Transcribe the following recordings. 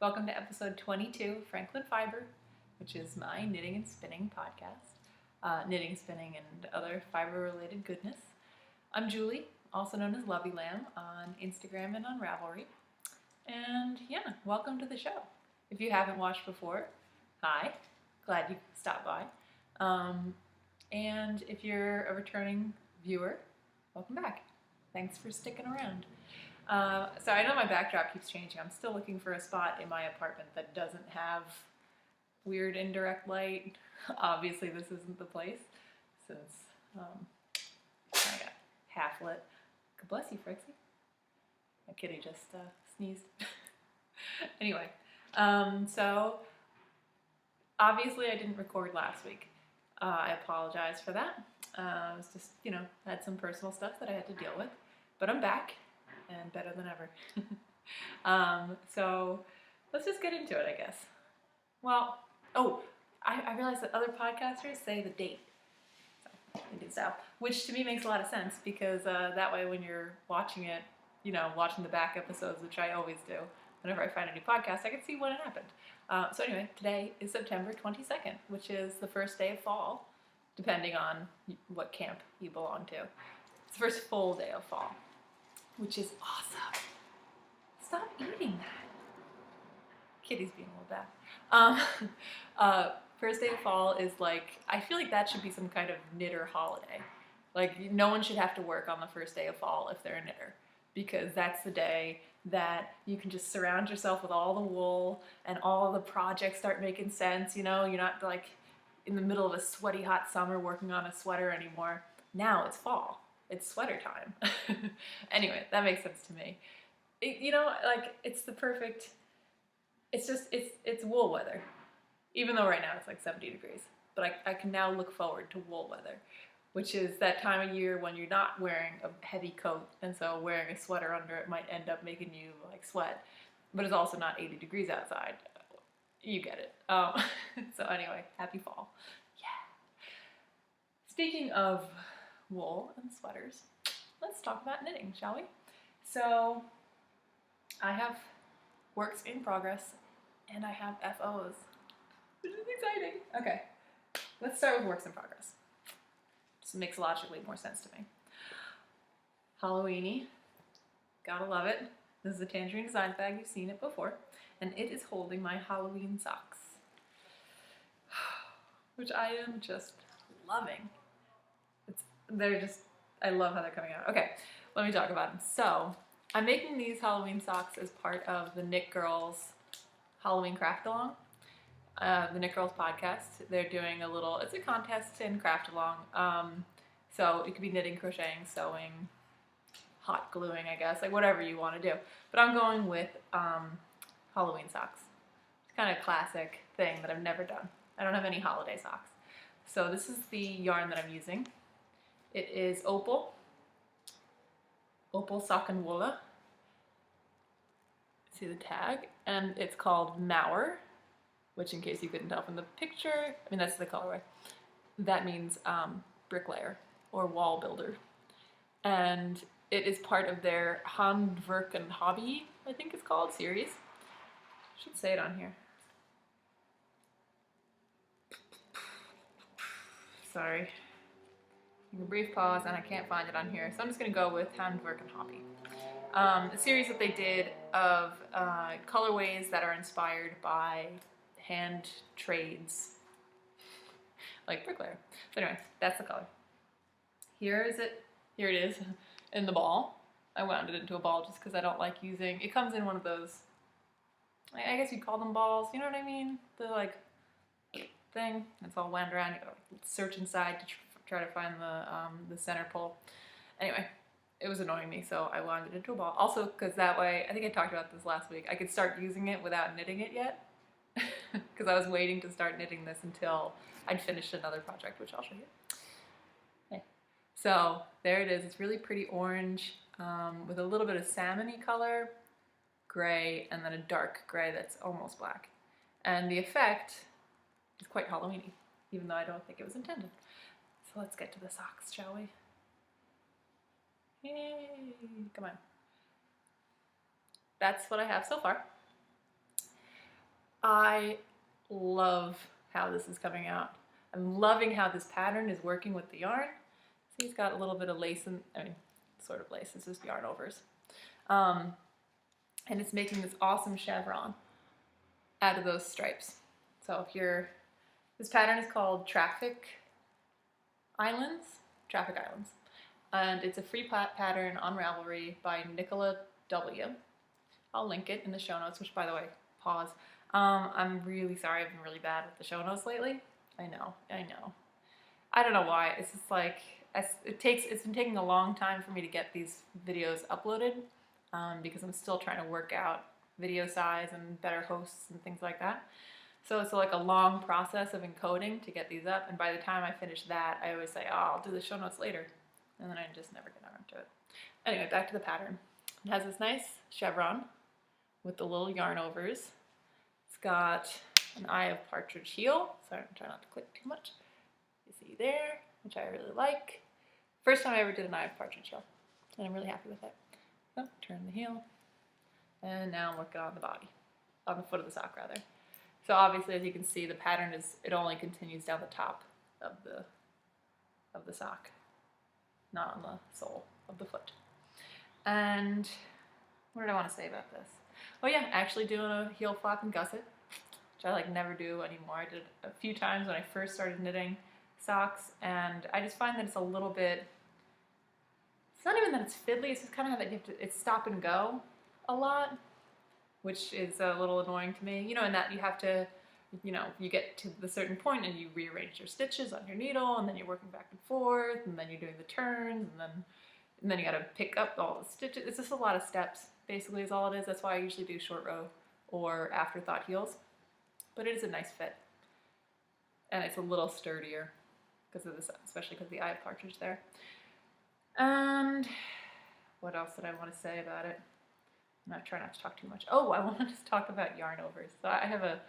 Welcome to episode 22 of Franklin Fiber, which is my knitting and spinning podcast. Knitting, spinning, and other fiber-related goodness. I'm Julie, also known as Lovey Lamb on Instagram and on Ravelry. And yeah, welcome to the show. If you haven't watched before, hi, glad you stopped by. And if you're a returning viewer, welcome back. Thanks for sticking around. So I know my backdrop keeps changing. I'm still looking for a spot in my apartment that doesn't have weird indirect light. Obviously this isn't the place since I got half lit. God bless you, Frixie. My kitty just sneezed. Anyway, so obviously I didn't record last week. I apologize for that. I was just, had some personal stuff that I had to deal with, but I'm back. And better than ever. So let's just get into it, I guess. Well, I realized that other podcasters say the date. So I did so, which to me makes a lot of sense because that way when you're watching it, watching the back episodes, which I always do, whenever I find a new podcast, I can see when it happened. So anyway, today is September 22nd, which is the first day of fall, depending on what camp you belong to. It's the first full day of fall. Which is awesome. Stop eating that. Kitty's being a little bad. First day of fall is I feel like that should be some kind of knitter holiday. No one should have to work on the first day of fall if they're a knitter. Because that's the day that you can just surround yourself with all the wool and all the projects start making sense. You're not in the middle of a sweaty hot summer working on a sweater anymore. Now it's fall. It's sweater time. Anyway, that makes sense to me. It's the perfect, it's wool weather. Even though right now it's 70 degrees. But I can now look forward to wool weather, which is that time of year when you're not wearing a heavy coat, and so wearing a sweater under it might end up making you sweat, but it's also not 80 degrees outside. You get it. So anyway, happy fall. Yeah. Speaking of wool and sweaters, let's talk about knitting, shall we? So I have works in progress and I have FOs, which is exciting. Okay, let's start with works in progress. This makes logically more sense to me. Halloweeny, gotta love it. This is a Tangerine Designs bag, you've seen it before, and it is holding my Halloween socks, which I am just loving. I love how they're coming out. Okay, let me talk about them. So, I'm making these Halloween socks as part of the Knit Girls Halloween Craft Along. The Knit Girls podcast. They're doing it's a contest in craft along. So it could be knitting, crocheting, sewing, hot gluing, I guess, whatever you want to do. But I'm going with Halloween socks. It's kind of a classic thing that I've never done. I don't have any holiday socks. So this is the yarn that I'm using. It is Opal Sock and Woola. See the tag? And it's called Mauer, which in case you couldn't tell from the picture, that's the colorway. That means bricklayer or wall builder. And it is part of their Handwerk and Hobby, I think it's called, series. I should say it on here. Sorry. A brief pause, and I can't find it on here, so I'm just going to go with Handwerk and Hobby. A series that they did of colorways that are inspired by hand trades, like bricklayer. So anyway, that's the color. Here it is in the ball. I wound it into a ball just because I don't like using, it comes in one of those, I guess you'd call them balls, you know what I mean? The thing, it's all wound around, you gotta search inside to try to find the center pole. Anyway, it was annoying me, so I wound it into a ball. Also, because that way, I think I talked about this last week, I could start using it without knitting it yet. Because I was waiting to start knitting this until I'd finished another project, which I'll show you. Okay. So there it is. It's really pretty orange with a little bit of salmon-y color, gray, and then a dark gray that's almost black. And the effect is quite Halloween-y, even though I don't think it was intended. So let's get to the socks, shall we? Yay! Come on. That's what I have so far. I love how this is coming out. I'm loving how this pattern is working with the yarn. See, it's got a little bit of lace in, I mean, sort of lace, it's just yarn overs. And it's making this awesome chevron out of those stripes. So if you're, this pattern is called Traffic Islands, and it's a free pattern on Ravelry by Nicola W. I'll link it in the show notes, which by the way, pause. I'm really sorry, I've been really bad with the show notes lately. I know. I don't know why, it's just like, it's been taking a long time for me to get these videos uploaded because I'm still trying to work out video size and better hosts and things like that. So it's like a long process of encoding to get these up, and by the time I finish that, I always say, oh, I'll do the show notes later, and then I just never get around to it. Anyway, back to the pattern. It has this nice chevron with the little yarn overs. It's got an Eye of Partridge heel, so I'm trying not to click too much. You see there, which I really like. First time I ever did an Eye of Partridge heel, and I'm really happy with it. Oh, turn the heel, and now I'm working on the body, on the foot of the sock rather. So obviously, as you can see, the pattern is, it only continues down the top of the sock, not on the sole of the foot. And what did I want to say about this? Oh yeah, actually doing a heel flap and gusset, which I like never do anymore. I did a few times when I first started knitting socks, and I just find that it's a little bit, it's not even that it's fiddly, it's just kind of that you have to, it's stop and go a lot, which is a little annoying to me. You know, in that you have to, you know, you get to the certain point and you rearrange your stitches on your needle, and then you're working back and forth, and then you're doing the turns, and then you gotta pick up all the stitches. It's just a lot of steps, basically, is all it is. That's why I usually do short row or afterthought heels. But it is a nice fit. And it's a little sturdier because of this, especially because of the Eye of Partridge there. And what else did I want to say about it? I'm not trying not to talk too much. Oh, I want to just talk about yarn overs. So I have a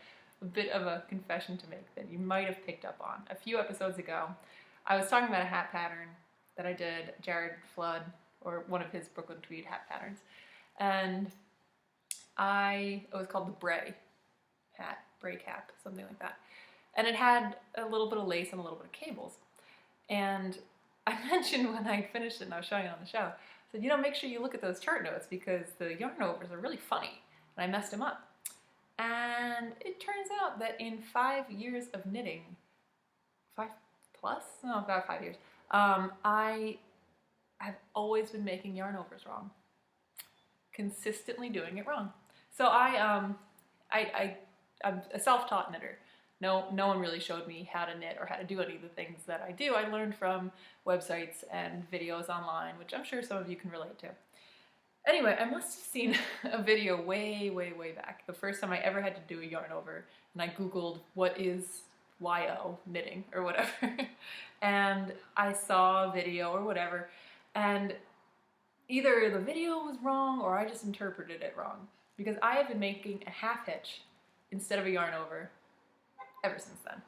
bit of a confession to make that you might have picked up on. A few episodes ago, I was talking about a hat pattern that I did, Jared Flood, or one of his Brooklyn Tweed hat patterns. And it was called the Bray hat, Bray cap, something like that. And it had a little bit of lace and a little bit of cables. And I mentioned when I finished it and I was showing it on the show, I said, you know, make sure you look at those chart notes because the yarn overs are really funny. And I messed them up. And it turns out that in 5 years of knitting, 5 plus? No, about 5 years, I have always been making yarn overs wrong. Consistently doing it wrong. So I'm a self-taught knitter. No one really showed me how to knit or how to do any of the things that I do. I learned from websites and videos online, which I'm sure some of you can relate to. Anyway, I must have seen a video way back, the first time I ever had to do a yarn over, and I Googled what is YO knitting or whatever, and I saw a video or whatever, and either the video was wrong or I just interpreted it wrong, because I have been making a half hitch instead of a yarn over ever since then.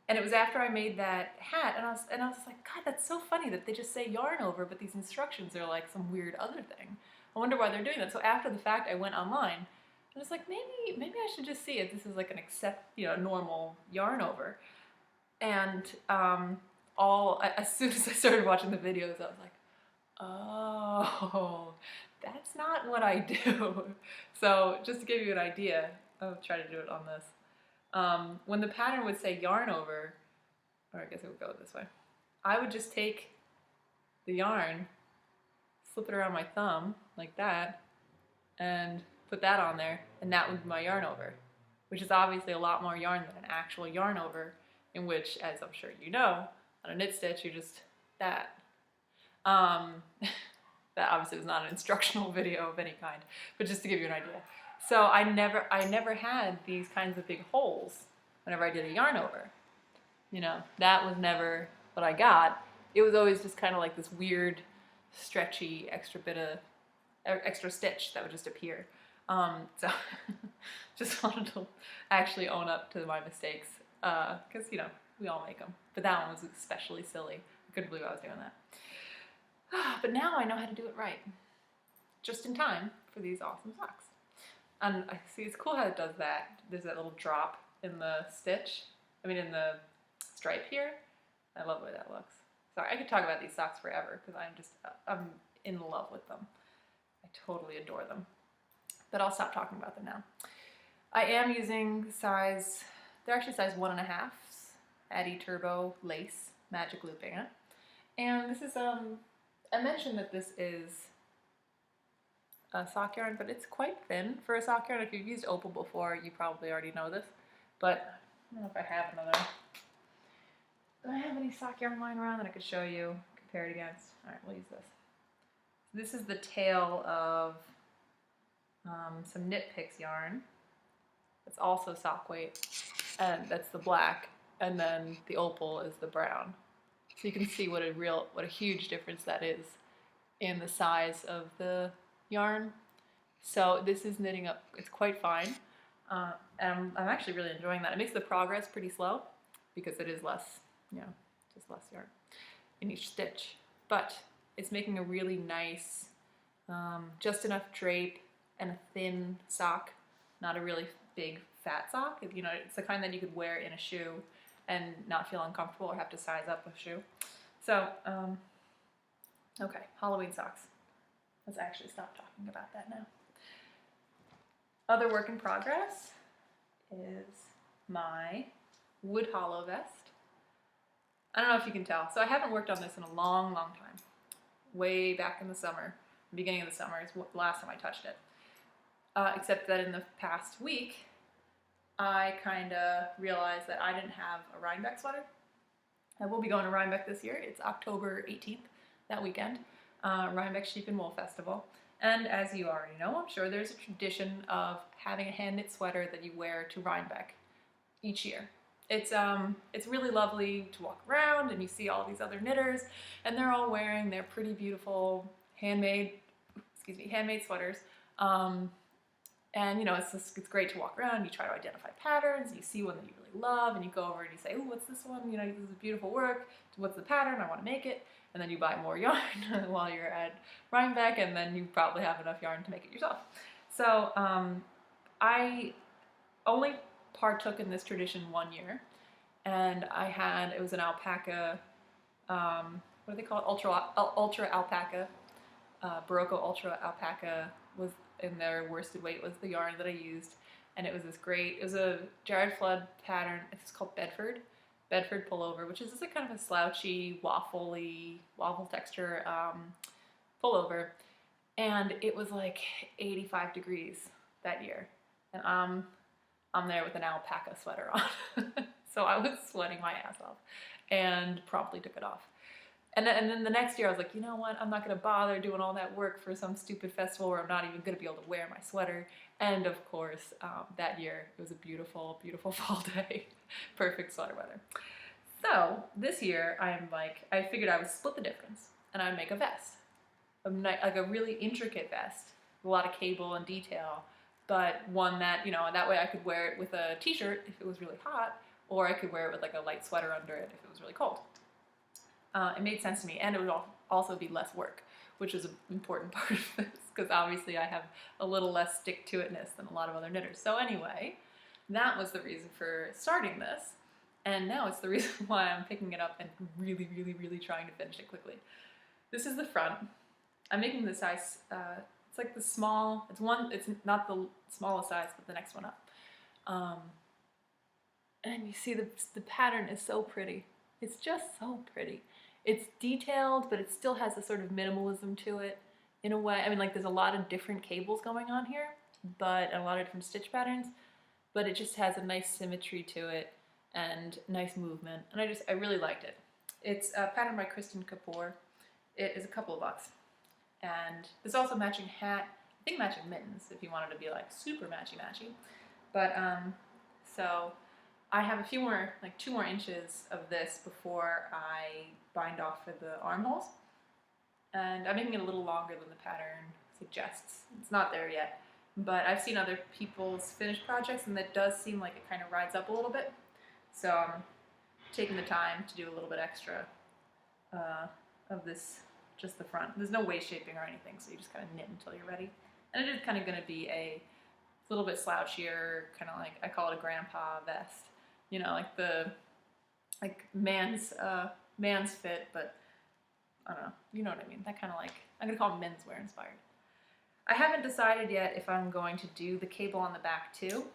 And it was after I made that hat, and I was like, God, that's so funny that they just say yarn over, but these instructions are like some weird other thing. I wonder why they're doing that. So after the fact, I went online, and I was like, maybe I should just see if this is like an normal yarn over. And as soon as I started watching the videos, I was like, oh, that's not what I do. So just to give you an idea, I'll try to do it on this. When the pattern would say yarn over, or I guess it would go this way, I would just take the yarn, slip it around my thumb like that, and put that on there, and that would be my yarn over, which is obviously a lot more yarn than an actual yarn over, in which, as I'm sure you know, on a knit stitch, you just that. That obviously was not an instructional video of any kind, but just to give you an idea. So I never had these kinds of big holes whenever I did a yarn over. You know, that was never what I got. It was always just kind of like this weird, stretchy extra stitch that would just appear. So just wanted to actually own up to my mistakes, because, you know, we all make them. But that one was especially silly. I couldn't believe I was doing that. But now I know how to do it right, just in time for these awesome socks. And I see it's cool how it does that. There's that little drop in the stitch. I mean, in the stripe here. I love the way that looks. Sorry, I could talk about these socks forever because I'm in love with them. I totally adore them. But I'll stop talking about them now. I am using size, they're actually size 1.5 Addi Turbo Lace Magic Looping it. And this is, I mentioned that this is a sock yarn, but it's quite thin for a sock yarn. If you've used Opal before, you probably already know this. But I don't know if I have another. Do I have any sock yarn lying around that I could show you, compare it against? All right, we'll use this. This is the tail of some Knit Picks yarn. It's also sock weight, and that's the black, and then the opal is the brown. So you can see what a huge difference that is in the size of the yarn. So this is knitting up, it's quite fine. And I'm actually really enjoying that. It makes the progress pretty slow because it is less, just less yarn in each stitch. But it's making a really nice, just enough drape and a thin sock, not a really big fat sock. It's the kind that you could wear in a shoe and not feel uncomfortable or have to size up a shoe. So, okay, Halloween socks. Let's actually stop talking about that now. Other work in progress is my wood hollow vest. I don't know if you can tell. So I haven't worked on this in a long, long time. Way back in the summer, beginning of the summer is the last time I touched it. Except that in the past week, I kind of realized that I didn't have a Rhinebeck sweater. I will be going to Rhinebeck this year. It's October 18th, that weekend, Rhinebeck Sheep and Wool Festival. And as you already know, I'm sure there's a tradition of having a hand knit sweater that you wear to Rhinebeck each year. It's really lovely to walk around and you see all these other knitters and they're all wearing their pretty beautiful handmade sweaters. And it's great to walk around. You try to identify patterns. You see one that you really love, and you go over and you say, "Oh, what's this one? This is beautiful work. What's the pattern? I want to make it." And then you buy more yarn while you're at Rhinebeck, and then you probably have enough yarn to make it yourself. So I only partook in this tradition one year, and it was an alpaca. What do they call it? Ultra alpaca. Barocco Ultra alpaca was in their worsted weight was the yarn that I used, and it was a Jared Flood pattern. It's called Bedford pullover, which is just like kind of a slouchy, waffle texture pullover, and it was like 85 degrees that year, and I'm there with an alpaca sweater on, so I was sweating my ass off, and promptly took it off. And then the next year I was like, you know what, I'm not going to bother doing all that work for some stupid festival where I'm not even going to be able to wear my sweater. And of course, that year it was a beautiful, beautiful fall day. Perfect sweater weather. So this year I figured I would split the difference and I would make a vest. Like a really intricate vest, with a lot of cable and detail, but one that, that way I could wear it with a t-shirt if it was really hot, or I could wear it with like a light sweater under it if it was really cold. It made sense to me, and it would also be less work, which is an important part of this, because obviously I have a little less stick-to-itness than a lot of other knitters. So anyway, that was the reason for starting this, and now it's the reason why I'm picking it up and really, really, really trying to finish it quickly. This is the front. I'm making the size, it's like the small, it's not the smallest size, but the next one up. And you see the pattern is so pretty. It's just so pretty. It's detailed, but it still has a sort of minimalism to it in a way. I mean, like there's a lot of different cables going on here, and a lot of different stitch patterns, but it just has a nice symmetry to it and nice movement. And I really liked it. It's a pattern by Kristen Kapoor. It is a couple of bucks. And there's also a matching hat, I think matching mittens if you wanted to be like super matchy-matchy. But, so I have a few more, like 2 more inches of this before I bind off for the armholes. And I'm making it a little longer than the pattern suggests. It's not there yet, but I've seen other people's finished projects and that does seem like it kind of rides up a little bit. So I'm taking the time to do a little bit extra of this, just the front. There's no waist shaping or anything, so you just kind of knit until you're ready. And it is kind of going to be a It's a little bit slouchier, kind of like, I call it a grandpa vest. You know, like the, like man's fit, but I don't know, you know what I mean. That kind of like, I'm gonna call it menswear inspired. I haven't decided yet if I'm going to do the cable on the back too.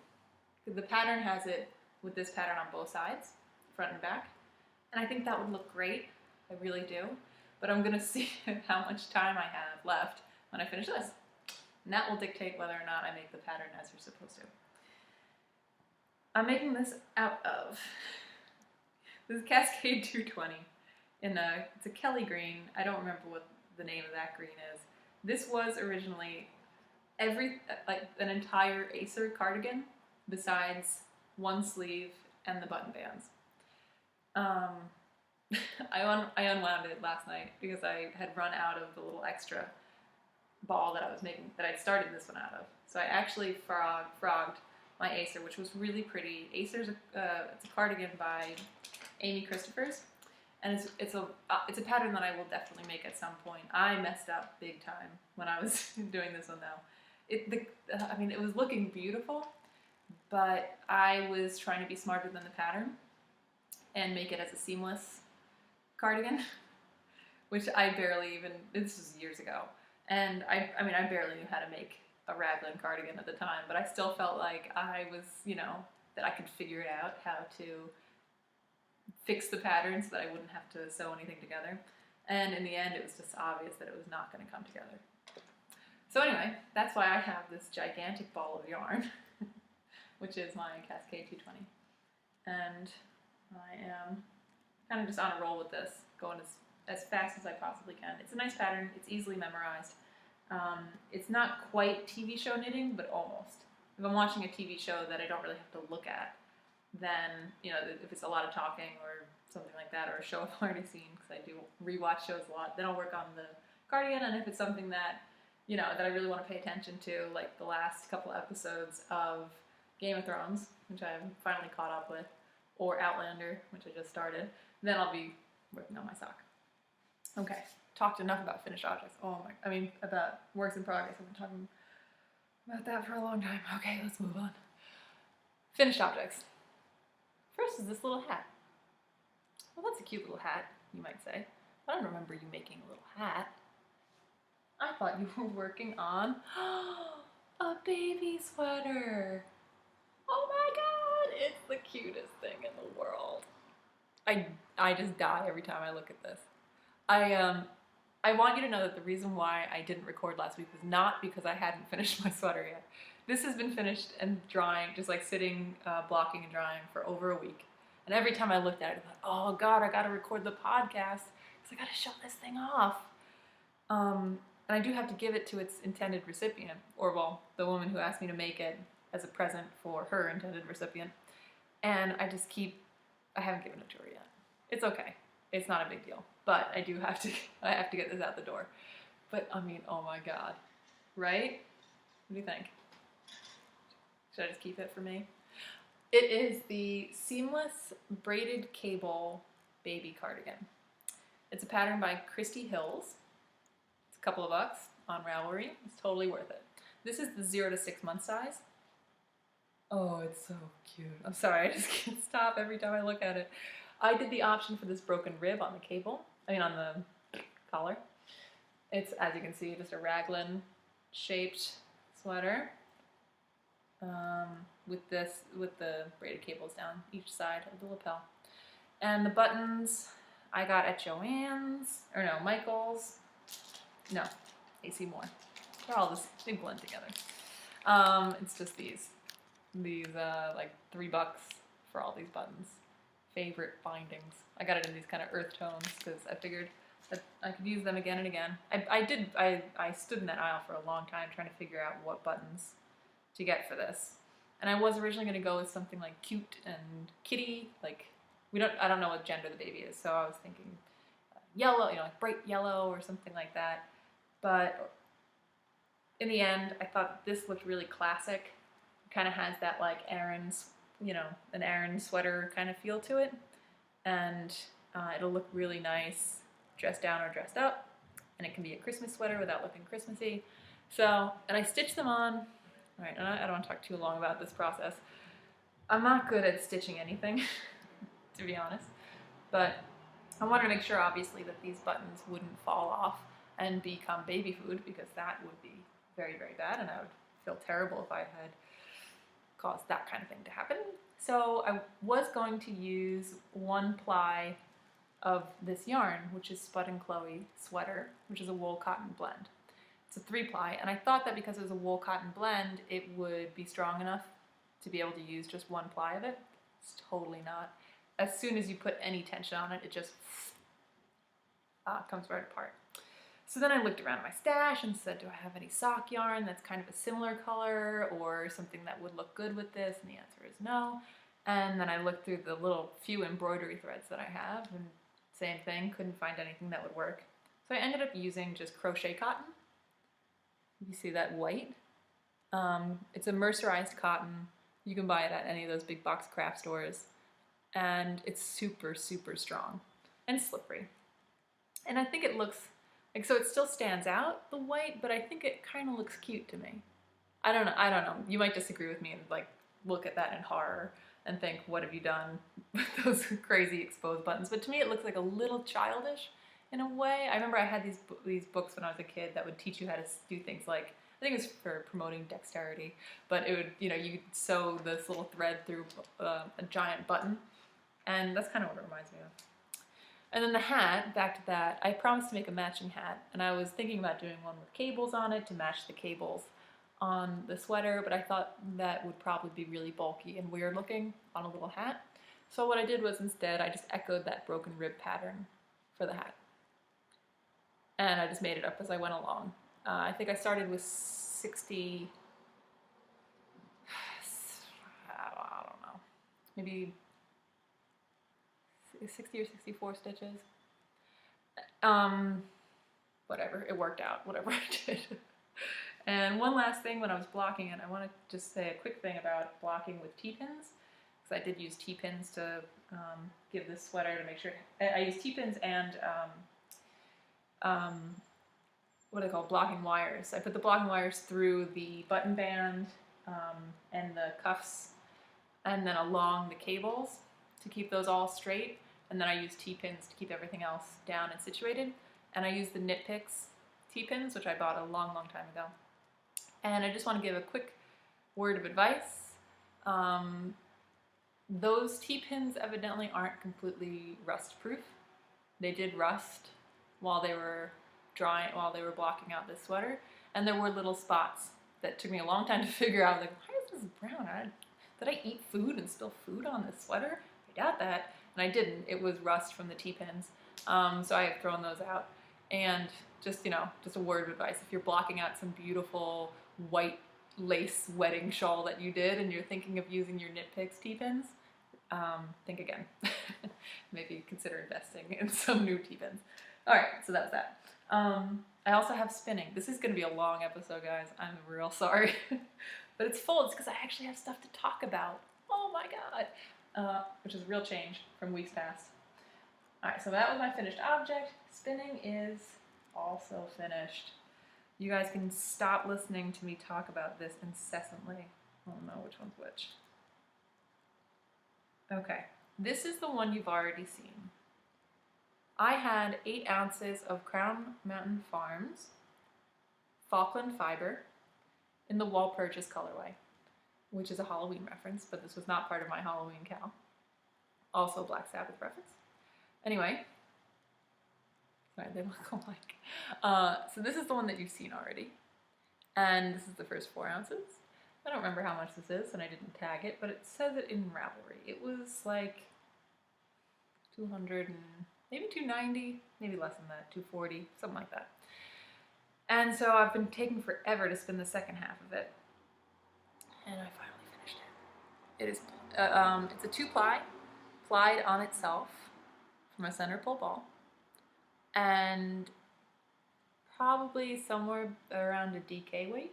The pattern has it with this pattern on both sides, front and back. And I think that would look great. I really do. But I'm gonna see how much time I have left when I finish this. And that will dictate whether or not I make the pattern as you're supposed to. I'm making this out of this is Cascade 220 it's a Kelly green. I don't remember what the name of that green is. This was originally like an entire Acer cardigan besides one sleeve and the button bands. I unwound it last night because I had run out of the little extra ball that I was making, that I'd started this one out of. So I actually frogged my Acer, which was really pretty. Acer's it's a cardigan by Amy Christophers, and it's a pattern that I will definitely make at some point. I messed up big time when I was doing this one though. I mean, it was looking beautiful, but I was trying to be smarter than the pattern and make it as a seamless cardigan, which I barely even, this was years ago. And I mean, I barely knew how to make a raglan cardigan at the time, but I still felt like I was, you know, that I could figure it out how to fix the pattern so that I wouldn't have to sew anything together. And in the end, it was just obvious that it was not going to come together. So anyway, that's why I have this gigantic ball of yarn, which is my Cascade 220. And I am kind of just on a roll with this, going as fast as I possibly can. It's a nice pattern. It's easily memorized. It's not quite TV show knitting, but almost. If I'm watching a TV show that I don't really have to look at, then, you know, if it's a lot of talking or something like that, or a show I've already seen, because I do rewatch shows a lot, then I'll work on the cardigan. And if it's something that, you know, that I really want to pay attention to, like the last couple episodes of Game of Thrones, which I'm finally caught up with, or Outlander, which I just started, then I'll be working on my sock. Okay, talked enough about finished objects. About works in progress. I've been talking about that for a long time. Okay, let's move on. Finished objects. First is this little hat. Well, that's a cute little hat, you might say. I don't remember you making a little hat. I thought you were working on a baby sweater. Oh my god, it's the cutest thing in the world. I just die every time I look at this. I want you to know that the reason why I didn't record last week was not because I hadn't finished my sweater yet. This has been finished and drying, just like sitting, blocking and drying for over a week. And every time I looked at it, I thought, oh god, I gotta record the podcast because I gotta show this thing off. And I do have to give it to its intended recipient, or well, the woman who asked me to make it as a present for her intended recipient. And I haven't given it to her yet. It's okay. It's not a big deal. But I have to get this out the door. But I mean, oh my god. Right? What do you think? Should I just keep it for me? It is the Seamless Braided Cable Baby Cardigan. It's a pattern by Christy Hills. It's a couple of bucks on Ravelry. It's totally worth it. This is the 0 to 6 month size. Oh, it's so cute. I'm sorry, I just can't stop every time I look at it. I did the option for this broken rib on the collar. It's, as you can see, just a raglan shaped sweater with the braided cables down each side of the lapel. And the buttons I got at Michael's. No, AC Moore. They're all just, they blend together. It's just these like $3 for all these buttons. Favorite bindings. I got it in these kind of earth tones because I figured that I could use them again and again. I stood in that aisle for a long time trying to figure out what buttons to get for this. And I was originally going to go with something like cute and kitty, like I don't know what gender the baby is, so I was thinking yellow, you know, like bright yellow or something like that. But in the end, I thought this looked really classic. It kind of has that like an Aran sweater kind of feel to it, and it'll look really nice dressed down or dressed up, and it can be a Christmas sweater without looking Christmassy. So, and I stitched them on All right, and I don't want to talk too long about this process. I'm not good at stitching anything, to be honest, but I wanted to make sure, obviously, that these buttons wouldn't fall off and become baby food, because that would be very, very bad, and I would feel terrible if I had caused that kind of thing to happen. So I was going to use 1 ply of this yarn, which is Spud and Chloe Sweater, which is a wool cotton blend. It's a 3 ply, and I thought that because it was a wool cotton blend, it would be strong enough to be able to use just 1 ply of it. It's totally not. As soon as you put any tension on it, it just comes right apart. So then I looked around my stash and said, do I have any sock yarn that's kind of a similar color or something that would look good with this? And the answer is no. And then I looked through the little few embroidery threads that I have, and same thing, couldn't find anything that would work. So I ended up using just crochet cotton. You see that white? It's a mercerized cotton. You can buy it at any of those big box craft stores. And it's super, super strong and slippery. And I think it looks, like, so it still stands out, the white, but I think it kind of looks cute to me. I don't know. You might disagree with me and like look at that in horror and think, what have you done with those crazy exposed buttons? But to me, it looks like a little childish in a way. I remember I had these books when I was a kid that would teach you how to do things like, I think it was for promoting dexterity, but it would, you'd sew this little thread through a giant button, and that's kind of what it reminds me of. And then the hat, back to that, I promised to make a matching hat, and I was thinking about doing one with cables on it to match the cables on the sweater, but I thought that would probably be really bulky and weird looking on a little hat. So what I did was instead I just echoed that broken rib pattern for the hat. And I just made it up as I went along. I think I started with 60, I don't know, maybe 60 or 64 stitches. Whatever, it worked out, whatever I did. And one last thing, when I was blocking it, I want to just say a quick thing about blocking with T-pins, because I did use T-pins to give this sweater to make sure. I used T-pins and what are they called? Blocking wires. I put the blocking wires through the button band and the cuffs, and then along the cables to keep those all straight. And then I used T-pins to keep everything else down and situated. And I used the Knit Picks T-pins, which I bought a long, long time ago. And I just want to give a quick word of advice. Those T-pins evidently aren't completely rust-proof. They did rust while they were drying, while they were blocking out this sweater. And there were little spots that took me a long time to figure out, like, why is this brown? Did I eat food and spill food on this sweater? I doubt that. And I didn't. It was rust from the T-pins. So I have thrown those out. And just, just a word of advice. If you're blocking out some beautiful white lace wedding shawl that you did and you're thinking of using your Knit Picks T-pins, think again. Maybe consider investing in some new T-pins. All right, so that was that. I also have spinning. This is going to be a long episode, guys. I'm real sorry. But it's full. It's because I actually have stuff to talk about. Oh my god. Which is a real change from weeks past. All right, so that was my finished object. Spinning is also finished. You guys can stop listening to me talk about this incessantly. I don't know which one's which. Okay, this is the one you've already seen. I had 8 ounces of Crown Mountain Farms Falkland fiber in the Walpurgis colorway, which is a Halloween reference, but this was not part of my Halloween cal. Also a Black Sabbath reference. Anyway, sorry, they look alike. So this is the one that you've seen already, and this is the first 4 ounces. I don't remember how much this is, and I didn't tag it, but it says it in Ravelry. It was like 200 and maybe 290, maybe less than that, 240, something like that. And so I've been taking forever to spin the second half of it, and I finally finished it. It is, it's a 2-ply, plied on itself from a center pull ball, and probably somewhere around a DK weight,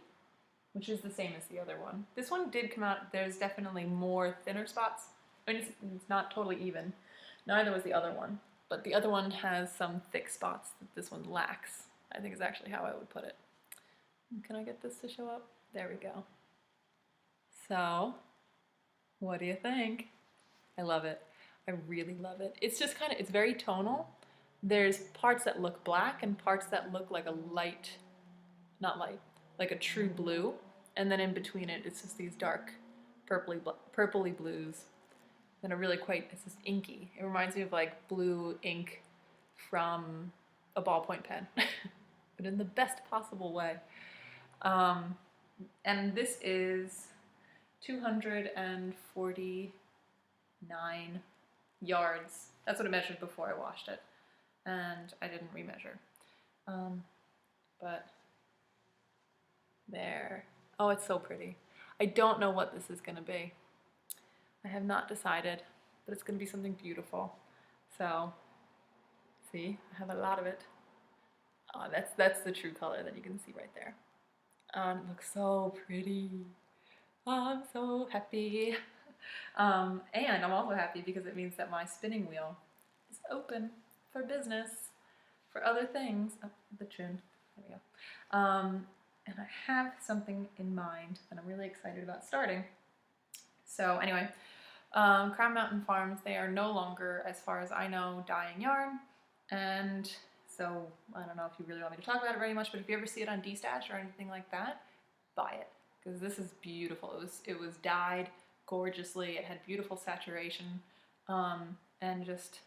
which is the same as the other one. This one did come out, there's definitely more thinner spots. I mean, it's not totally even. Neither was the other one, but the other one has some thick spots that this one lacks, I think is actually how I would put it. Can I get this to show up? There we go. So, what do you think? I love it. I really love it. It's just kind of, it's very tonal. There's parts that look black and parts that look like a light, not light, like a true blue. And then in between it, it's just these dark purpley blues that are really quite, it's just inky. It reminds me of like blue ink from a ballpoint pen, but in the best possible way. And this is 249 yards. That's what it measured before I washed it. And I didn't remeasure. But there. Oh, it's so pretty. I don't know what this is going to be. I have not decided, but it's going to be something beautiful. So, see, I have a lot of it. Oh, that's the true color that you can see right there. It looks so pretty. Oh, I'm so happy. And I'm also happy because it means that my spinning wheel is open for business, for other things. Oh, the chin. There we go. And I have something in mind that I'm really excited about starting. So anyway, Crown Mountain Farms, they are no longer, as far as I know, dyeing yarn. And so I don't know if you really want me to talk about it very much, but if you ever see it on DStash or anything like that, buy it, because this is beautiful. It was dyed gorgeously. It had beautiful saturation, and just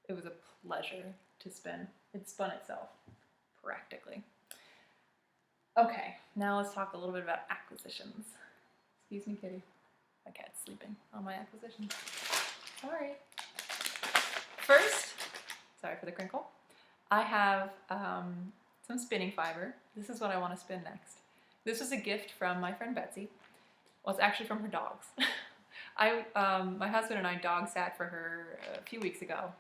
it was a pleasure to spin. It spun itself practically. Okay, now let's talk a little bit about acquisitions. Excuse me, kitty. My cat's sleeping on my acquisitions. Sorry. First, sorry for the crinkle. I have some spinning fiber. This is what I want to spin next. This was a gift from my friend Betsy. Well, it's actually from her dogs. My husband and I dog sat for her a few weeks ago.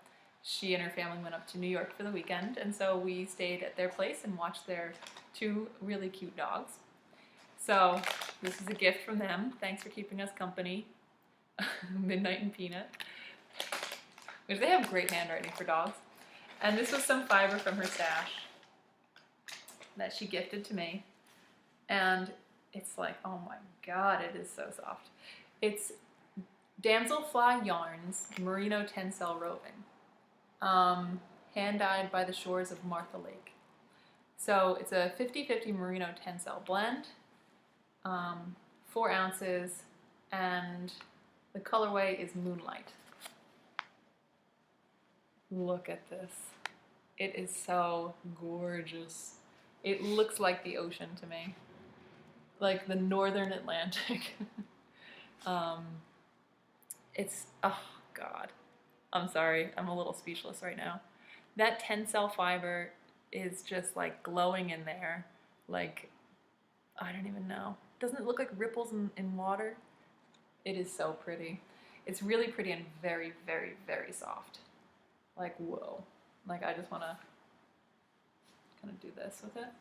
She and her family went up to New York for the weekend, and so we stayed at their place and watched their 2 really cute dogs. So this is a gift from them. Thanks for keeping us company. Midnight and Peanut. Which they have great handwriting for dogs. And this was some fiber from her stash that she gifted to me. And it's like, oh my god, it is so soft. It's Damselfly Yarns Merino Tencel Roving. Hand-dyed by the shores of Martha Lake. So it's a 50-50 Merino Tencel blend, 4 ounces, and the colorway is Moonlight. Look at this. It is so gorgeous. It looks like the ocean to me. Like the northern Atlantic. It's, oh god. I'm sorry, I'm a little speechless right now. That Tencel fiber is just like glowing in there. Like, I don't even know. Doesn't it look like ripples in water? It is so pretty. It's really pretty and very, very, very soft. Like, whoa. Like, I just want to kind of do this with it.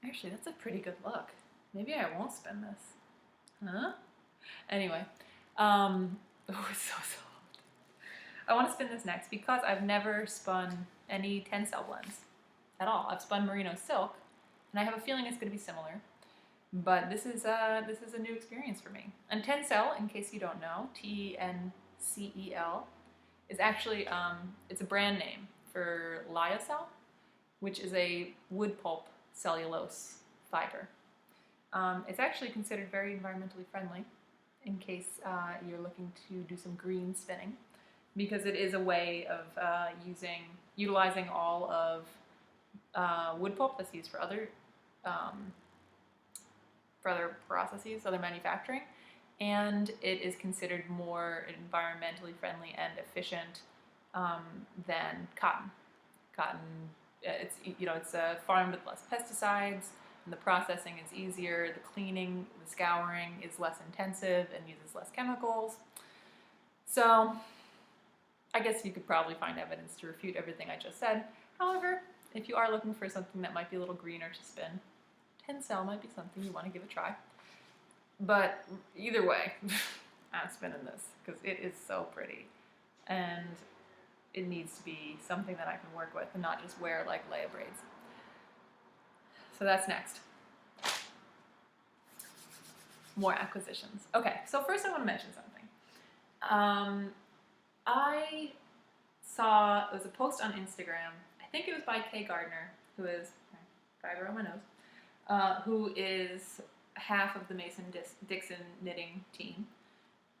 Actually, that's a pretty good look. Maybe I won't spin this. Huh? Anyway. Oh, it's so soft. I want to spin this next because I've never spun any Tencel blends at all. I've spun merino silk, and I have a feeling it's going to be similar. But this is a new experience for me. And Tencel, in case you don't know, Tencel, is actually it's a brand name for lyocell, which is a wood pulp cellulose fiber. It's actually considered very environmentally friendly, in case you're looking to do some green spinning, because it is a way of utilizing all of wood pulp that's used for other processes, other manufacturing, and it is considered more environmentally friendly and efficient than cotton. Cotton, it's farmed with less pesticides, and the processing is easier. The cleaning, the scouring is less intensive and uses less chemicals. So, I guess you could probably find evidence to refute everything I just said. However, if you are looking for something that might be a little greener to spin, Tencel might be something you want to give a try. But either way, I'm spinning this because it is so pretty, and it needs to be something that I can work with and not just wear like Leia braids. So that's next. more acquisitions. Okay, so first I want to mention something. I saw, it was a post on Instagram, I think it was by Kay Gardner, who is, fiber on my nose, who is half of the Mason-Dixon knitting team.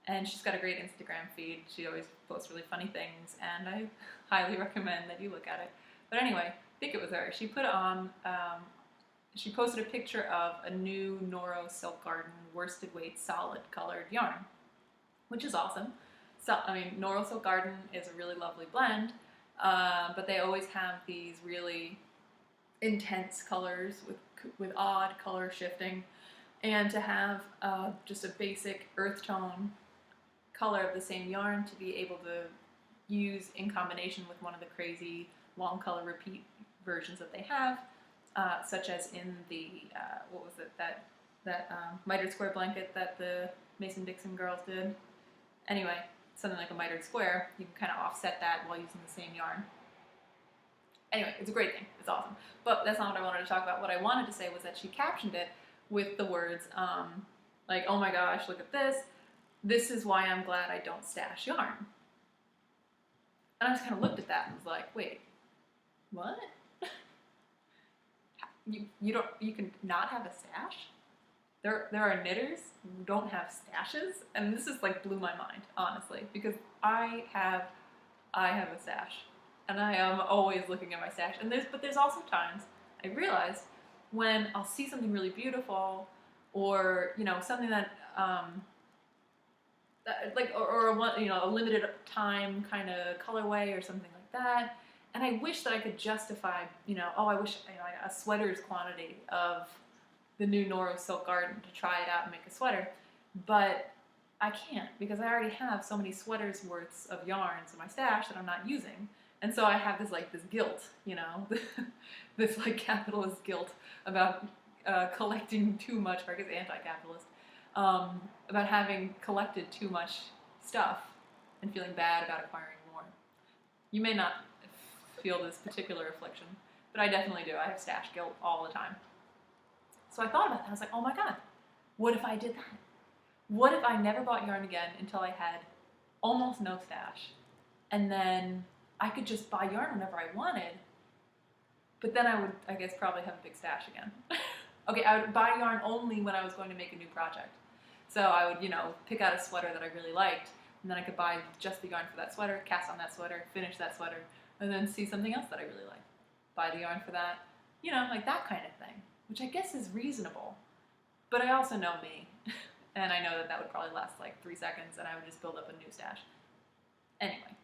And she's got a great Instagram feed. She always posts really funny things, and I highly recommend that you look at it. But anyway, I think it was her. She put on, she posted a picture of a new Noro Silk Garden worsted weight solid colored yarn, which is awesome. So, I mean, Noro Silk Garden is a really lovely blend, but they always have these really intense colors with odd color shifting, and to have just a basic earth tone color of the same yarn to be able to use in combination with one of the crazy long color repeat versions that they have, such as in the what was it, that mitered square blanket that the Mason-Dixon girls did. Anyway, something like a mitered square, you can kind of offset that while using the same yarn. Anyway, it's a great thing. It's awesome. But that's not what I wanted to talk about. What I wanted to say was that she captioned it with the words, like, oh my gosh, look at this. This is why I'm glad I don't stash yarn. And I just kind of looked at that and was like, wait, what? You can not have a stash? There are knitters who don't have stashes, and this is like blew my mind, honestly, because I have a stash, and I am always looking at my stash. And there's also times I realized when I'll see something really beautiful, or something that or a limited time kind of colorway or something like that. And I wish that I could justify, I wish a sweater's quantity of the new Noro Silk Garden to try it out and make a sweater. But I can't, because I already have so many sweaters worths of yarns in my stash that I'm not using. And so I have this guilt, this capitalist guilt about collecting too much, or I guess anti-capitalist, about having collected too much stuff and feeling bad about acquiring more. You may not feel this particular affliction, but I definitely do. I have stash guilt all the time. So I thought about that. I was like, oh my god, what if I did that? What if I never bought yarn again until I had almost no stash? And then I could just buy yarn whenever I wanted, but then I would, I guess, probably have a big stash again. Okay, I would buy yarn only when I was going to make a new project. So I would, pick out a sweater that I really liked, and then I could buy just the yarn for that sweater, cast on that sweater, finish that sweater, and then see something else that I really like. Buy the yarn for that, like that kind of thing, which I guess is reasonable. But I also know me, and I know that would probably last like 3 seconds, and I would just build up a new stash. Anyway,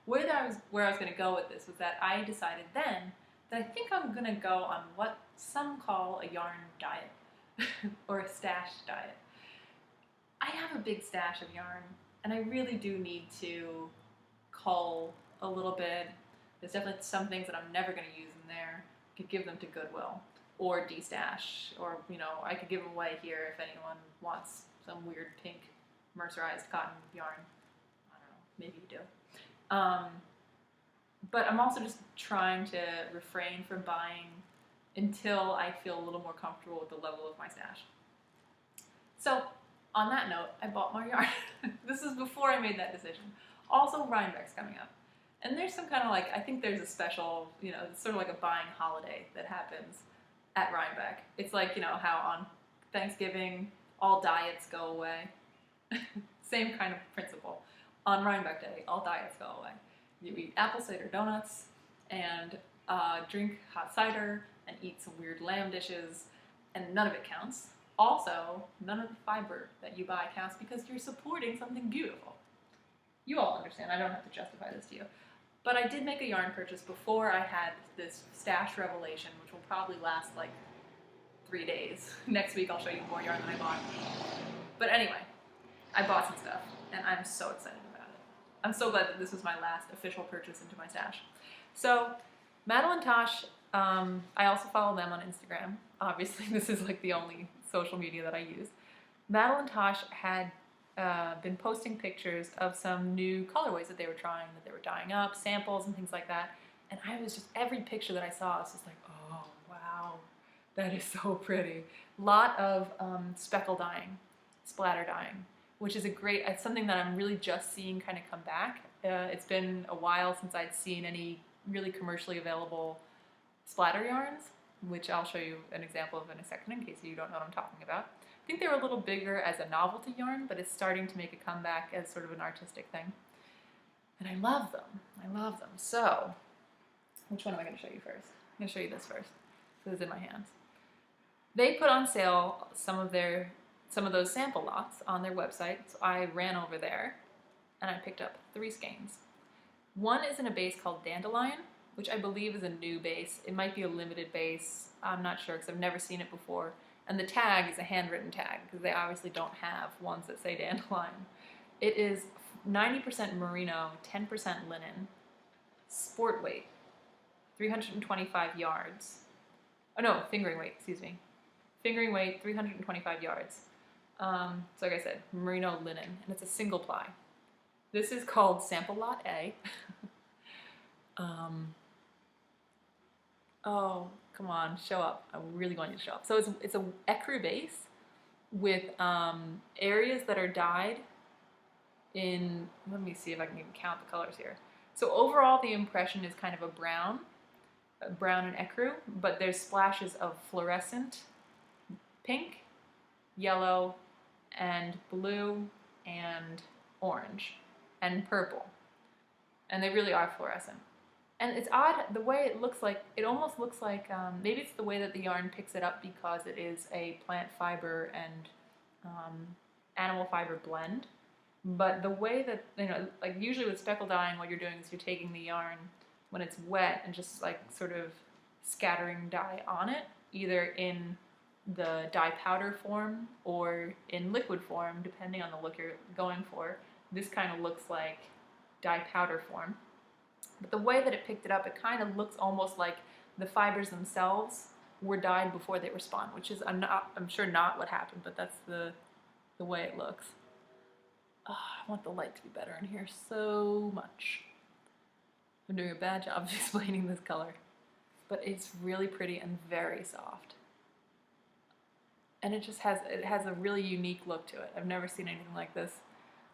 where I was going to go with this was that I decided then that I think I'm going to go on what some call a yarn diet, or a stash diet. I have a big stash of yarn, and I really do need to cull a little bit. There's definitely some things that I'm never going to use in there. I could give them to Goodwill, or de-stash, or, I could give them away here if anyone wants some weird pink mercerized cotton yarn. I don't know, maybe you do. But I'm also just trying to refrain from buying until I feel a little more comfortable with the level of my stash. So, on that note, I bought more yarn. This is before I made that decision. Also, Rhinebeck's coming up. And there's some kind of I think there's a special, it's sort of like a buying holiday that happens at Rhinebeck. It's like, how on Thanksgiving, all diets go away. Same kind of principle. On Rhinebeck Day, all diets go away. You eat apple cider donuts, and drink hot cider, and eat some weird lamb dishes, and none of it counts. Also, none of the fiber that you buy counts because you're supporting something beautiful. You all understand. I don't have to justify this to you. But I did make a yarn purchase before I had this stash revelation, which will probably last 3 days. Next week I'll show you more yarn than I bought. But anyway, I bought some stuff, and I'm so excited about it. I'm so glad that this was my last official purchase into my stash. So, Madeline Tosh, I also follow them on Instagram. Obviously, this is the only social media that I use. Madeline Tosh had been posting pictures of some new colorways that they were trying, that they were dyeing up, samples and things like that. And I was just, every picture that I saw, I was just like, oh, wow, that is so pretty. Lot of speckle dyeing. splatter dyeing, which is it's something that I'm really just seeing kind of come back. It's been a while since I'd seen any really commercially available splatter yarns, which I'll show you an example of in a second in case you don't know what I'm talking about. I think they were a little bigger as a novelty yarn, but it's starting to make a comeback as sort of an artistic thing. And I love them. I love them. So, which one am I going to show you first? I'm going to show you this first. This is in my hands. They put on sale some of those sample lots on their website, so I ran over there and I picked up 3 skeins. One is in a base called Dandelion, which I believe is a new base. It might be a limited base. I'm not sure because I've never seen it before. And the tag is a handwritten tag because they obviously don't have ones that say Dandelion. It is 90% merino, 10% linen, sport weight, 325 yards. Oh no, fingering weight, excuse me. Fingering weight, 325 yards. So like I said, merino linen, and it's a single ply. This is called Sample Lot A. Oh, come on, show up. I really want you to show up. So it's a ecru base with areas that are dyed in, let me see if I can even count the colors here. So overall the impression is kind of a brown and ecru, but there's splashes of fluorescent pink, yellow, and blue, and orange, and purple. And they really are fluorescent. And it's odd, the way it looks like, it almost looks like, maybe it's the way that the yarn picks it up because it is a plant fiber and animal fiber blend. But the way that, like usually with speckle dyeing, what you're doing is you're taking the yarn when it's wet and just like sort of scattering dye on it, either in the dye powder form or in liquid form, depending on the look you're going for. This kind of looks like dye powder form. But the way that it picked it up, it kind of looks almost like the fibers themselves were dyed before they were spun, which is, I'm sure not what happened, but that's the way it looks. Oh, I want the light to be better in here so much. I'm doing a bad job of explaining this color, but it's really pretty and very soft. And it has a really unique look to it. I've never seen anything like this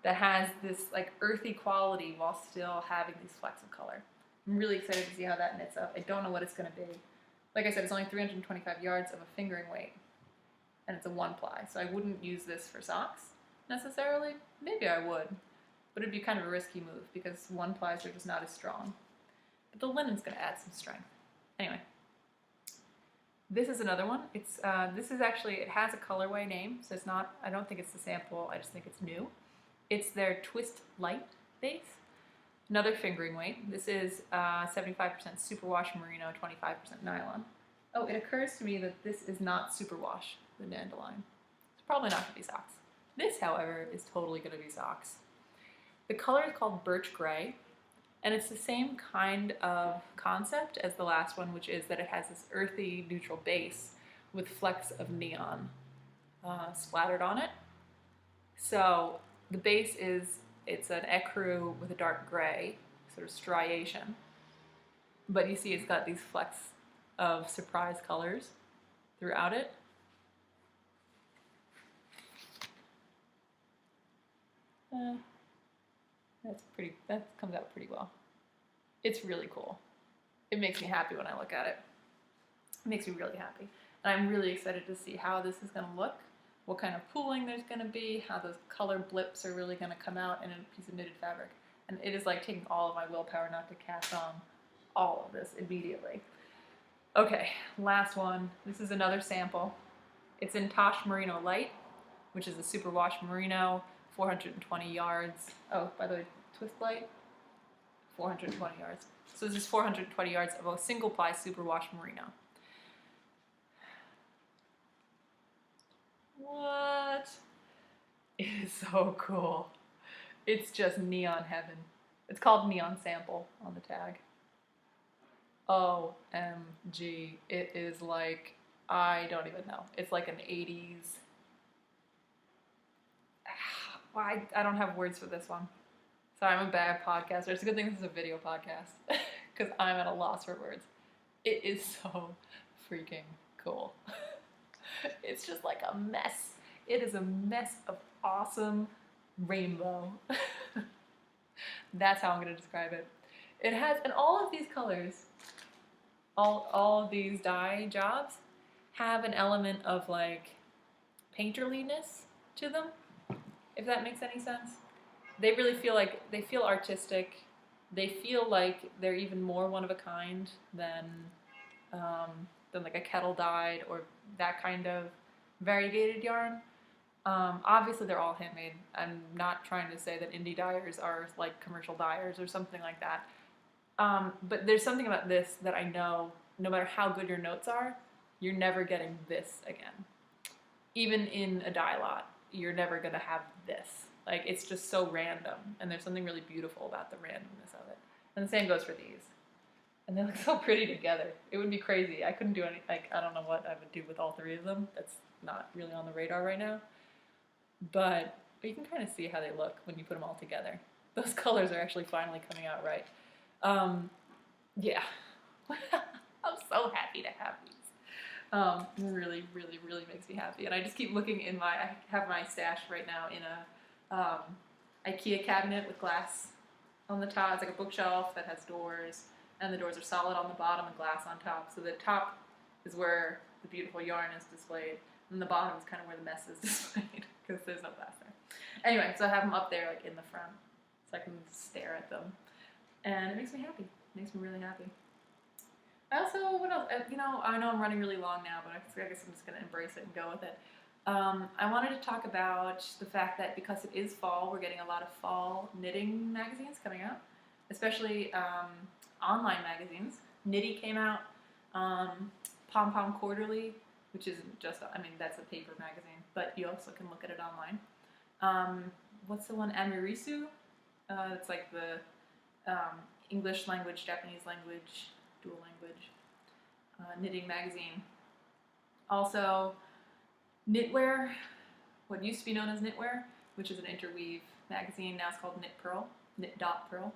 that has this like earthy quality while still having these flecks of color. I'm really excited to see how that knits up. I don't know what it's going to be. Like I said, it's only 325 yards of a fingering weight, and it's a 1-ply, so I wouldn't use this for socks necessarily. Maybe I would, but it'd be kind of a risky move because 1-plies are just not as strong. But the linen's going to add some strength. Anyway, this is another one. It's this is actually, it has a colorway name, so it's not, I don't think it's the sample, I just think it's new. It's their Twist Light base. Another fingering weight. This is 75% superwash merino, 25% nylon. Oh, it occurs to me that this is not superwash, the Dandelion. It's probably not going to be socks. This, however, is totally going to be socks. The color is called Birch Gray, and it's the same kind of concept as the last one, which is that it has this earthy, neutral base with flecks of neon splattered on it. So the base it's an ecru with a dark gray, sort of striation. But you see it's got these flecks of surprise colors throughout it. That comes out pretty well. It's really cool. It makes me happy when I look at it. It makes me really happy. And I'm really excited to see how this is going to look, what kind of pooling there's going to be, how those color blips are really going to come out in a piece of knitted fabric. And it is like taking all of my willpower not to cast on all of this immediately. Okay, last one. This is another sample. It's in Tosh Merino Light, which is a superwash merino, 420 yards. Oh, by the way, Twist Light, 420 yards. So this is 420 yards of a single ply superwash merino. What? It is so cool. It's just neon heaven. It's called Neon Sample on the tag. OMG. It is like, I don't even know. It's like an 80s. I don't have words for this one. Sorry, I'm a bad podcaster. It's a good thing this is a video podcast because I'm at a loss for words. It is so freaking cool. It's just like a mess. It is a mess of awesome rainbow. That's how I'm going to describe it. It has, and all of these colors, all of these dye jobs have an element of like painterliness to them, if that makes any sense. They really feel like, they feel artistic. They feel like they're even more one of a kind than like a kettle dyed or that kind of variegated yarn. Obviously, they're all handmade. I'm not trying to say that indie dyers are like commercial dyers or something like that. But there's something about this that I know, no matter how good your notes are, you're never getting this again. Even in a dye lot, you're never going to have this. Like, it's just so random, and there's something really beautiful about the randomness of it. And the same goes for these. And they look so pretty together. It would be crazy. I couldn't do any, like, I don't know what I would do with all three of them. That's not really on the radar right now. But you can kind of see how they look when you put them all together. Those colors are actually finally coming out right. Yeah. I'm so happy to have these. It really, really, really makes me happy. And I just keep looking in I have my stash right now in a IKEA cabinet with glass on the top. It's like a bookshelf that has doors, and the doors are solid on the bottom and glass on top. So the top is where the beautiful yarn is displayed, and the bottom is kind of where the mess is displayed, because there's no glass there. Anyway, so I have them up there like in the front, so I can stare at them. And it makes me happy. It makes me really happy. I also, what else? I know I'm running really long now, but I guess I'm just going to embrace it and go with it. I wanted to talk about the fact that because it is fall, we're getting a lot of fall knitting magazines coming out, especially online magazines. Knitty came out, Pom Pom Quarterly, which isn't just, that's a paper magazine, but you also can look at it online. What's the one? Amirisu? It's like the English language, Japanese language, dual language knitting magazine. Also, Knitwear, what used to be known as Knitwear, which is an interweave magazine. Now it's called Knit Pearl, Knit.Pearl.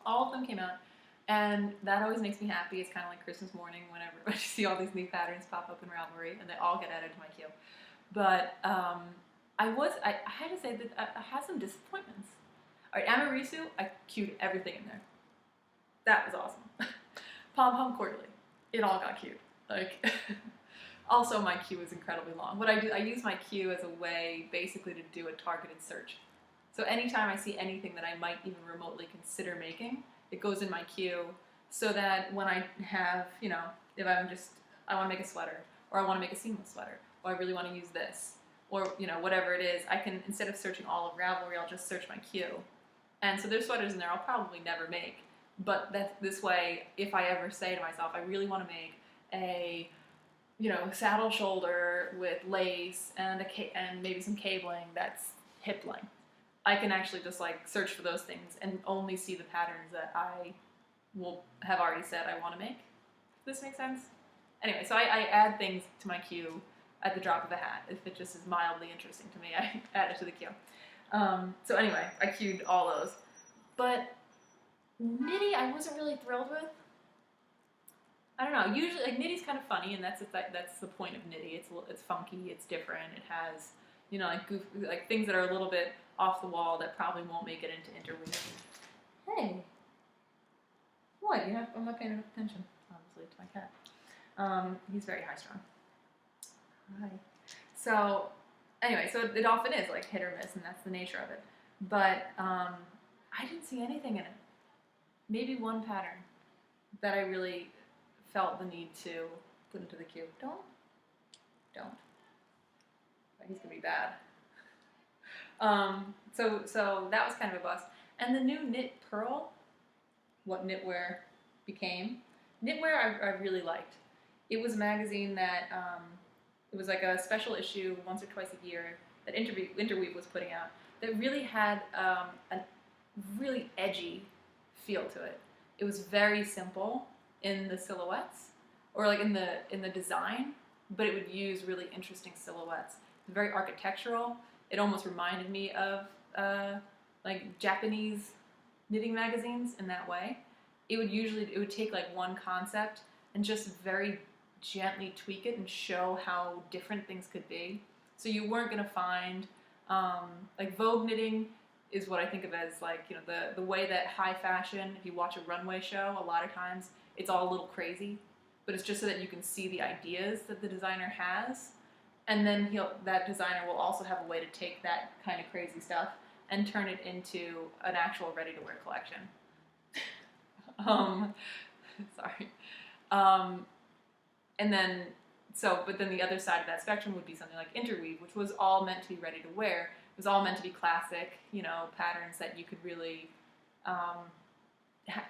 All of them came out, and that always makes me happy. It's kind of like Christmas morning whenever I see all these new patterns pop up in Ravelry, and they all get added to my queue. But I had to say that I had some disappointments. All right, Amirisu, I queued everything in there. That was awesome. Pom Pom Quarterly, it all got queued. Like, also my queue is incredibly long. What I do, I use my queue as a way basically to do a targeted search. So anytime I see anything that I might even remotely consider making, it goes in my queue, so that when I have, if I want to make a sweater, or I want to make a seamless sweater, or I really want to use this, or whatever it is, I can, instead of searching all of Ravelry, I'll just search my queue. And so there's sweaters in there I'll probably never make, but this way, if I ever say to myself, I really want to make a saddle shoulder with lace and and maybe some cabling that's hip length, I can actually just like search for those things and only see the patterns that I will have already said I want to make. Does this make sense? Anyway, so I add things to my queue at the drop of a hat. If it just is mildly interesting to me, I add it to the queue. So anyway, I queued all those. But Knitty, I wasn't really thrilled with. I don't know. Usually, like, Knitty's kind of funny, and that's the point of Knitty. It's funky, it's different. It has like things that are a little bit off the wall that probably won't make it into interweave. Hey, what? I'm not paying enough attention, obviously, to my cat. He's very high strung. Hi. So anyway, so it often is like hit or miss, and that's the nature of it. But I didn't see anything in it. Maybe one pattern that I really felt the need to put into the queue. Don't. He's gonna be bad. So that was kind of a bust. And the new Knit Pearl, what Knitwear became. Knitwear I really liked. It was a magazine that it was like a special issue once or twice a year that Interweave was putting out that really had a really edgy feel to it. It was very simple in the silhouettes, or like in the design, but it would use really interesting silhouettes. It was very architectural. It almost reminded me of like Japanese knitting magazines in that way. It would take like one concept and just very gently tweak it and show how different things could be. So you weren't going to find, like Vogue knitting is what I think of as like, you know, the way that high fashion, if you watch a runway show, a lot of times it's all a little crazy, but it's just so that you can see the ideas that the designer has. And then that designer will also have a way to take that kind of crazy stuff and turn it into an actual ready-to-wear collection. Sorry. And then, but then the other side of that spectrum would be something like Interweave, which was all meant to be ready to wear. It was all meant to be classic, you know, patterns that you could really,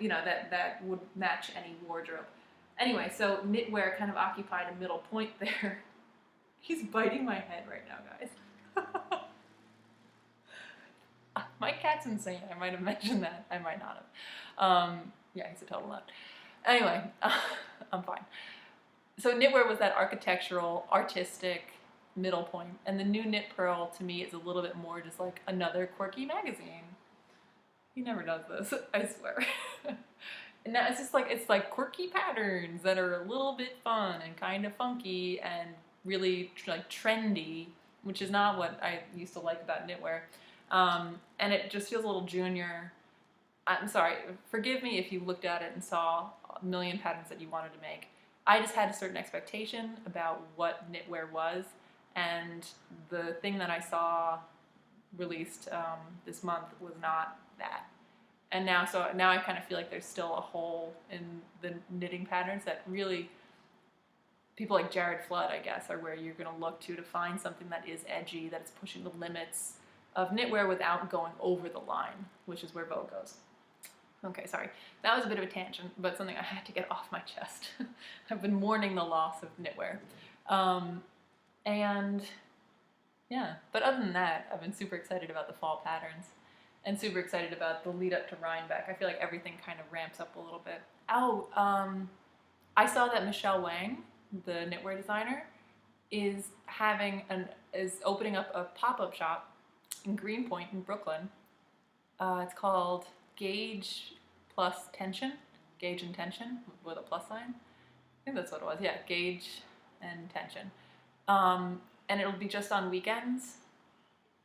you know, that would match any wardrobe. Anyway, so knitwear kind of occupied a middle point there. He's biting my head right now, guys. My cat's insane. I might have mentioned that. I might not have. Yeah, he's a total nut. Anyway, I'm fine. So knitwear was that architectural, artistic middle point, and the new Knit Pearl to me is a little bit more just like another quirky magazine. He never does this, I swear. And now it's just like, it's like quirky patterns that are a little bit fun and kind of funky and really like trendy, which is not what I used to like about knitwear. And it just feels a little junior. I'm sorry, forgive me if you looked at it and saw a million patterns that you wanted to make. I just had a certain expectation about what knitwear was, and the thing that I saw released this month was not that. And now I kind of feel like there's still a hole in the knitting patterns that really, people like Jared Flood, I guess, are where you're going to look to find something that is edgy, that is pushing the limits of knitwear without going over the line, which is where Vogue goes. Okay, sorry. That was a bit of a tangent, but something I had to get off my chest. I've been mourning the loss of knitwear. And yeah, but other than that, I've been super excited about the fall patterns and super excited about the lead up to Rhinebeck. I feel like everything kind of ramps up a little bit. Oh, I saw that Michelle Wang, the knitwear designer, is opening up a pop-up shop in Greenpoint in Brooklyn. It's called Gauge plus Tension, Gauge and Tension with a plus sign. I think that's what it was. Yeah, Gauge and Tension. And it'll be just on weekends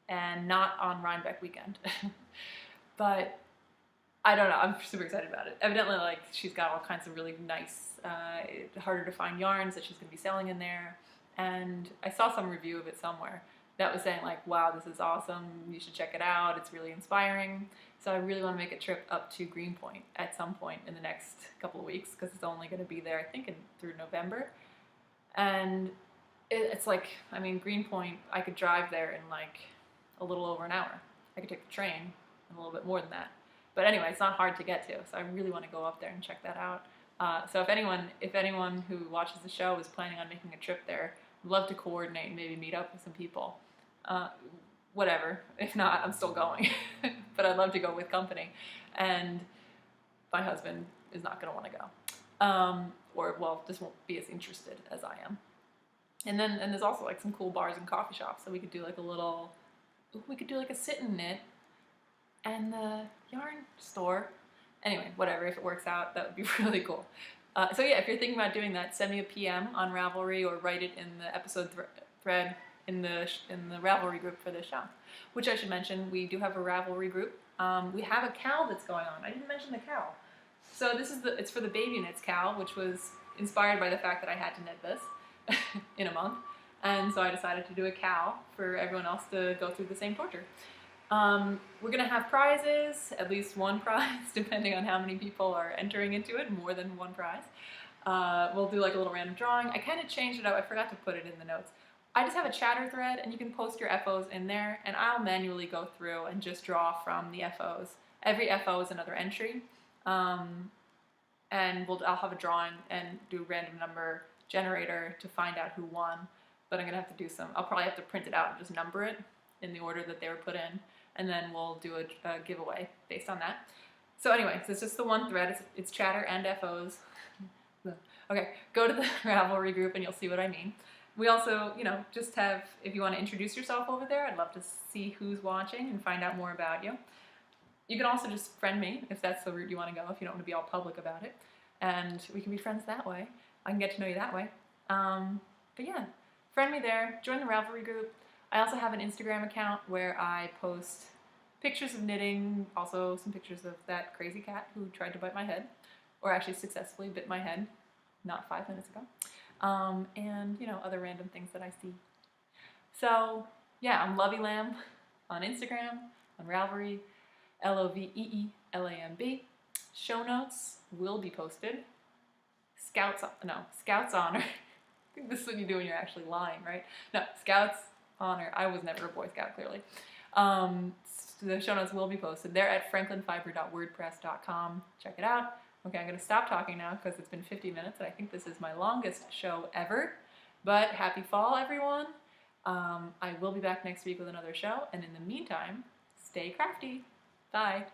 and not on Rhinebeck weekend. But I don't know. I'm super excited about it. Evidently, like, she's got all kinds of really nice, harder to find yarns that she's going to be selling in there. And I saw some review of it somewhere that was saying like, wow, this is awesome. You should check it out. It's really inspiring. So I really want to make a trip up to Greenpoint at some point in the next couple of weeks, because it's only going to be there, I think, through November. And it's like, I mean, Greenpoint, I could drive there in like a little over an hour. I could take the train and a little bit more than that. But anyway, it's not hard to get to, so I really want to go up there and check that out. So if anyone who watches the show is planning on making a trip there, I'd love to coordinate and maybe meet up with some people. Whatever. If not, I'm still going. But I'd love to go with company. And my husband is not going to want to go. Or, well, just won't be as interested as I am. And there's also like some cool bars and coffee shops, so we could do like a sit and knit and the yarn store. Anyway, whatever, if it works out, that would be really cool. So yeah, if you're thinking about doing that, send me a PM on Ravelry or write it in the episode thread in the Ravelry group for this show. Which I should mention, we do have a Ravelry group. We have a cowl that's going on. I didn't mention the cowl. So it's for the Baby Knits cowl, which was inspired by the fact that I had to knit this in a month. And so I decided to do a cowl for everyone else to go through the same torture. We're going to have prizes, at least one prize, depending on how many people are entering into it, more than one prize. We'll do like a little random drawing. I kind of changed it up. I forgot to put it in the notes. I just have a chatter thread, and you can post your FOs in there, and I'll manually go through and just draw from the FOs. Every FO is another entry, and I'll have a drawing and do a random number generator to find out who won. But I'm going to have to do I'll probably have to print it out and just number it in the order that they were put in, and then we'll do a giveaway based on that. So anyway, so it's just the one thread. It's chatter and FOs. Okay, go to the Ravelry group and you'll see what I mean. We also, just have, if you want to introduce yourself over there, I'd love to see who's watching and find out more about you. You can also just friend me if that's the route you want to go, if you don't want to be all public about it. And we can be friends that way. I can get to know you that way. But yeah, friend me there, join the Ravelry group. I also have an Instagram account where I post pictures of knitting, also some pictures of that crazy cat who tried to bite my head, or actually successfully bit my head not 5 minutes ago, and other random things that I see. So yeah, I'm Lovey Lamb on Instagram, on Ravelry, Loveeelamb. Show notes will be posted. Scouts Honor. I think this is what you do when you're actually lying, right? No, Scouts Honor. I was never a Boy Scout, clearly. The show notes will be posted. They're at franklinfiber.wordpress.com. Check it out. Okay, I'm going to stop talking now because it's been 50 minutes, and I think this is my longest show ever. But happy fall, everyone. I will be back next week with another show, and in the meantime, stay crafty. Bye.